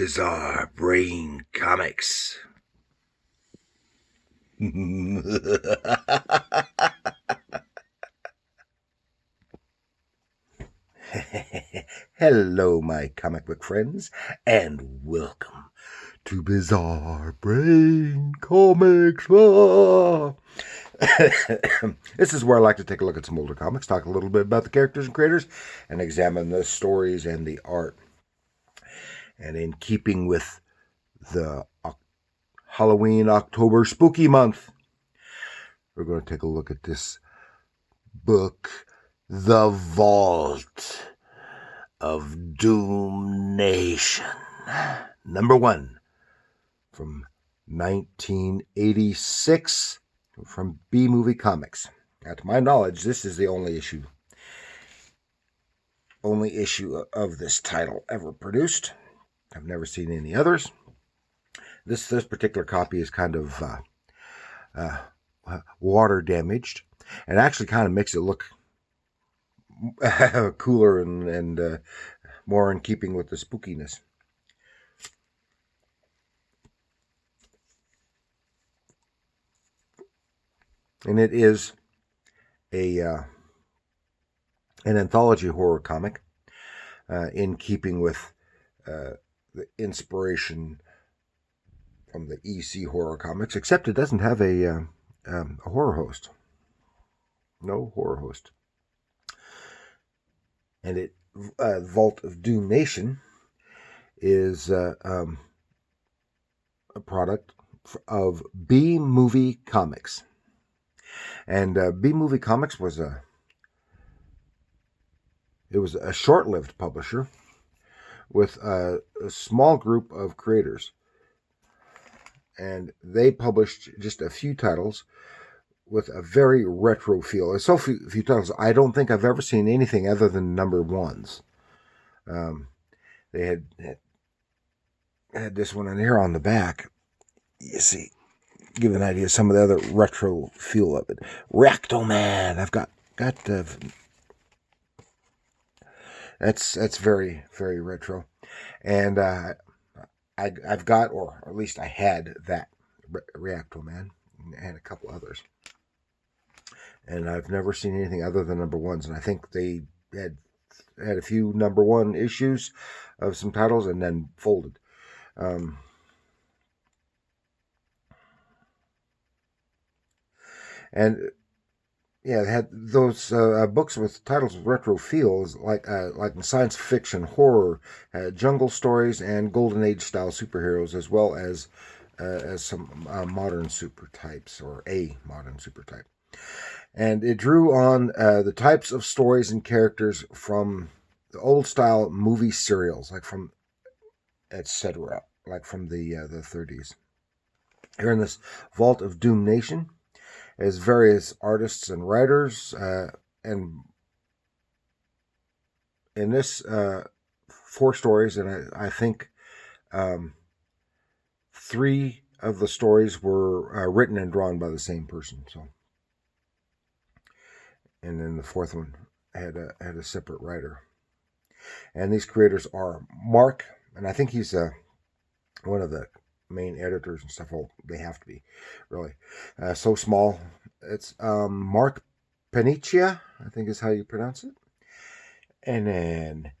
Bizarre Brain Comics. Hello, my comic book friends, and welcome to Bizarre Brain Comics. This is where I like to take a look at some older comics, talk a little bit about the characters and creators, and examine the stories and the art. And in keeping with the Halloween October spooky month, we're going to take a look at this book, The Vault of Doomnation, number 1, from 1986, from B-Movie Comics. Now, to my knowledge, this is the only issue of this title ever produced. I've never seen any others. This particular copy is kind of water damaged, and actually kind of makes it look cooler and more in keeping with the spookiness. And it is an anthology horror comic in keeping with the inspiration from the EC horror comics, except it doesn't have a horror host. No horror host. And it Vault of Doomnation is a product of B-Movie Comics. And B-Movie Comics was a short-lived publisher with a small group of creators. And they published just a few titles with a very retro feel. There's so few titles, I don't think I've ever seen anything other than number ones. They had this one in here on the back. You see, give an idea of some of the other retro feel of it. Reactoman. I've got that's very, very retro. And I've got, or at least I had, that Reactoman and a couple others. And I've never seen anything other than number ones. And I think they had a few number one issues of some titles and then folded. And yeah, they had those books with titles with retro feels, like in science fiction, horror, jungle stories, and golden age style superheroes, as well as some modern super types, or a modern super type. And it drew on the types of stories and characters from the old style movie serials, like from etc., like from the 30s. Here in this Vault of Doomnation, as various artists and writers, and in this 4 stories, and I think 3 of the stories were written and drawn by the same person. So, and then the 4th one had a separate writer. And these creators are Mark, and I think he's one of the main editors and stuff. Well, they have to be, really. So small. It's Mark Panicia, I think is how you pronounce it. And then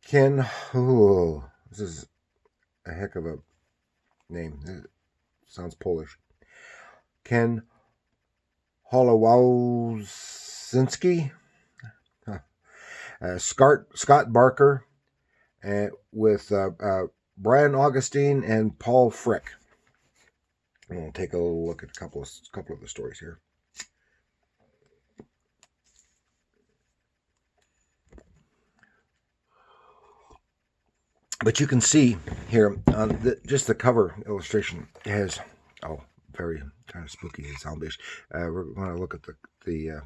Ken, this is a heck of a name. It sounds Polish. Ken Holowowski. Scott Barker, with Brian Augustine and Paul Frick. And we'll take a little look at a couple of the stories here. But you can see here on just the cover illustration has very kind of spooky and zombish. We're going to look at the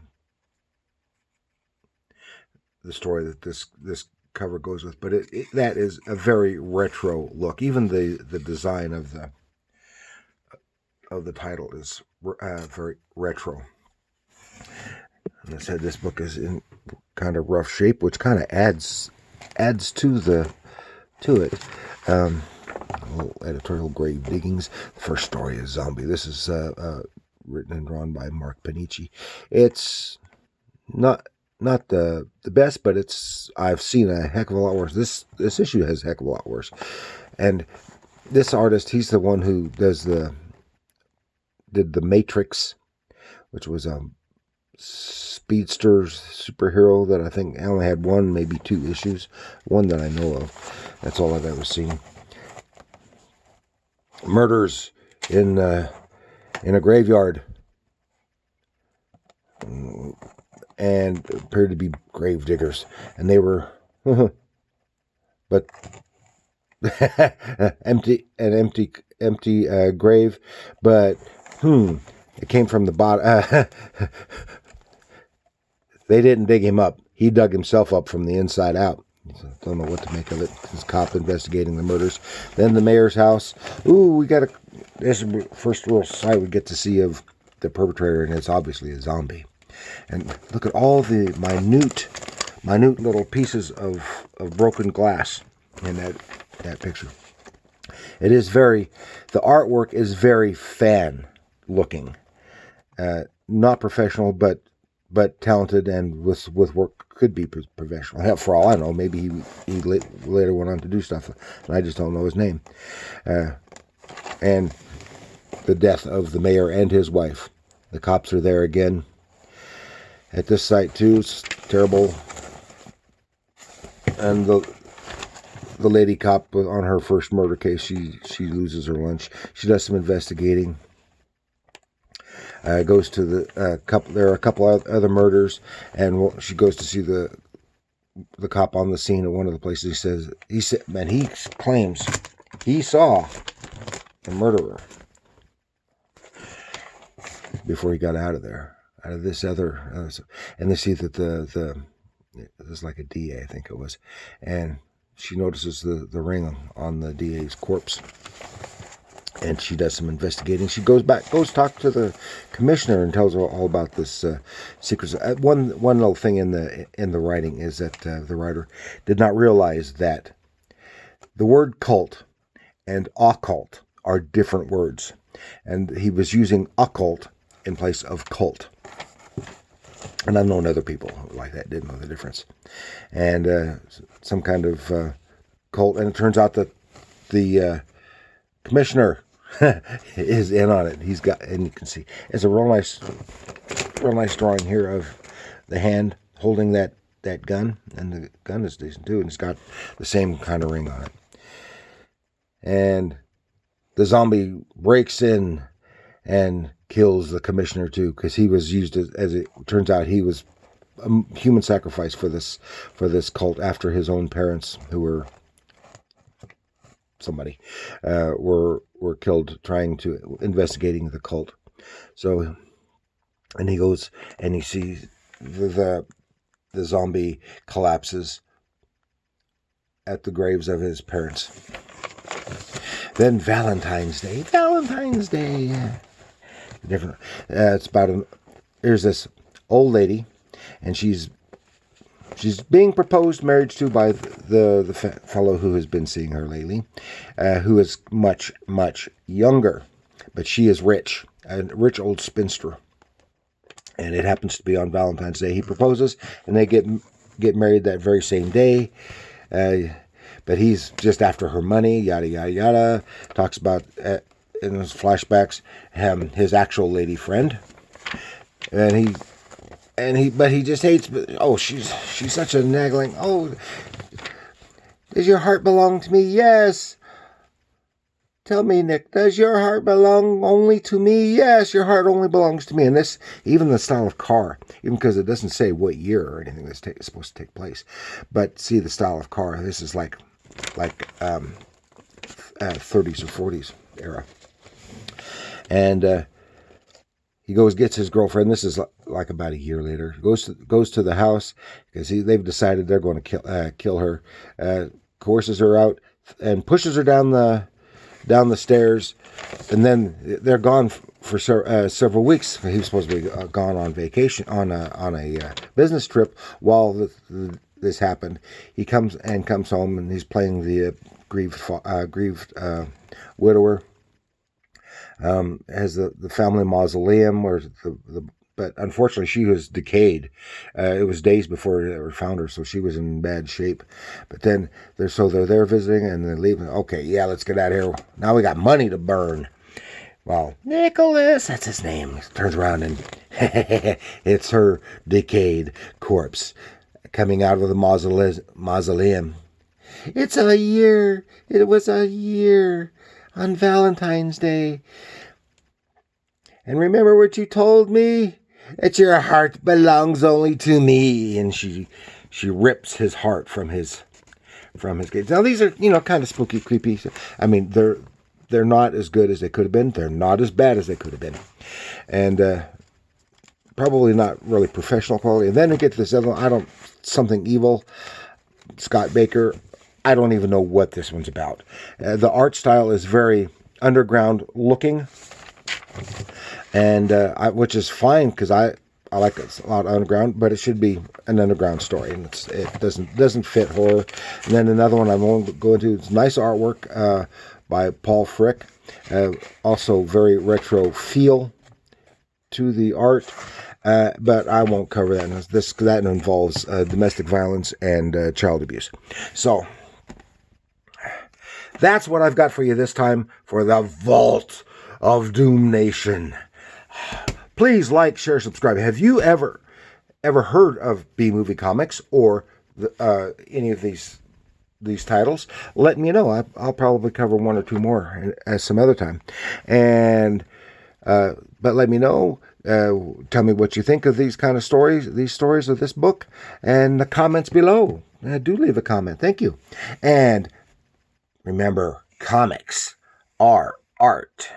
story that this cover goes with, but that is a very retro look. Even the design of the title is very retro. And I said this book is in kind of rough shape, which kind of adds to it. little editorial grave diggings. The first story is Zombie. This is written and drawn by Mark Panici. It's not the best, but I've seen a heck of a lot worse. This issue has a heck of a lot worse. And this artist, he's the one who did the Matrix, which was a speedster superhero that I think I only had one, maybe two issues. One that I know of. That's all I've ever seen. Murders in a graveyard, and appeared to be grave diggers, and they were, but empty grave, but it came from the bottom. They didn't dig him up. He dug himself up from the inside out. So don't know what to make of it. This cop investigating the murders. Then the mayor's house. Ooh, this is the first real sight we get to see of the perpetrator, and it's obviously a zombie. And look at all the minute little pieces of broken glass in that picture. It is the artwork is very fan looking. Not professional, but talented, and with work could be professional. Hell, for all I know, maybe he later went on to do stuff, and I just don't know his name. And the death of the mayor and his wife. The cops are there again at this site too. It's terrible. And the lady cop on her first murder case, she loses her lunch. She does some investigating. Goes to the couple. There are a couple other murders, and she goes to see the cop on the scene at one of the places. He claims he saw the murderer before he got out of there, out of this other. And they see that it was like a DA, I think it was, and she notices the ring on the DA's corpse. And she does some investigating. She goes talk to the commissioner and tells her all about this secrets. One little thing in the writing is that the writer did not realize that the word cult and occult are different words, and he was using occult in place of cult. And I've known other people like that didn't know the difference. And some kind of cult, and it turns out that the commissioner is in on it. He's got, and you can see it's a real nice drawing here of the hand holding that gun, and the gun is decent too, and it's got the same kind of ring on it. And the zombie breaks in and kills the commissioner too, because he was used as it turns out, he was a human sacrifice for this cult after his own parents, who were somebody, were killed investigating the cult. So, and he goes and he sees the zombie collapses at the graves of his parents. Then Valentine's Day. Different. It's about here's this old lady, and she's being proposed marriage to by the fellow who has been seeing her lately, who is much, much younger, but she is rich, a rich old spinster. And it happens to be on Valentine's Day. He proposes, and they get married that very same day. But he's just after her money, yada, yada, yada. Talks about, in his flashbacks, his actual lady friend. But he just hates, she's such a nagging, does your heart belong to me? Yes. Tell me, Nick, does your heart belong only to me? Yes, your heart only belongs to me. And this, even the style of car, even because it doesn't say what year or anything that's supposed to take place, but see the style of car, this is like 30s or 40s era. And he gets his girlfriend. This is like about a year later. Goes to the house because they've decided they're going to kill her. Coerces her out and pushes her down the stairs, and then they're gone for several weeks. He was supposed to be gone on vacation on a business trip while this happened. He comes home, and he's playing the grieved widower. Has the family mausoleum where but unfortunately she was decayed. It was days before they were found her, so she was in bad shape. But then they're there visiting and they're leaving. Okay, yeah, let's get out of here. Now we got money to burn. Well, Nicholas, that's his name. Turns around and it's her decayed corpse coming out of the mausoleum. It was a year on Valentine's Day. And remember what you told me? That your heart belongs only to me. And she rips his heart from his gaze. Now these are, kind of spooky, creepy. I mean, they're not as good as they could have been. They're not as bad as they could have been. And probably not really professional quality. And then we get to this other one, Something Evil, Scott Baker. I don't even know what this one's about. The art style is very underground looking. And which is fine because I like it a lot underground, but it should be an underground story, and it doesn't fit horror. And then another one I won't go into. It's nice artwork by Paul Frick, also very retro feel to the art, but I won't cover that. That involves domestic violence and child abuse. So that's what I've got for you this time for the Vault of Doomnation. Please like, share, subscribe. Have you ever heard of B-Movie Comics or any of these titles? Let me know. I'll probably cover one or two more at some other time. And but let me know. Tell me what you think of these kind of stories, these stories of this book, and the comments below. Do leave a comment. Thank you. And remember, comics are art.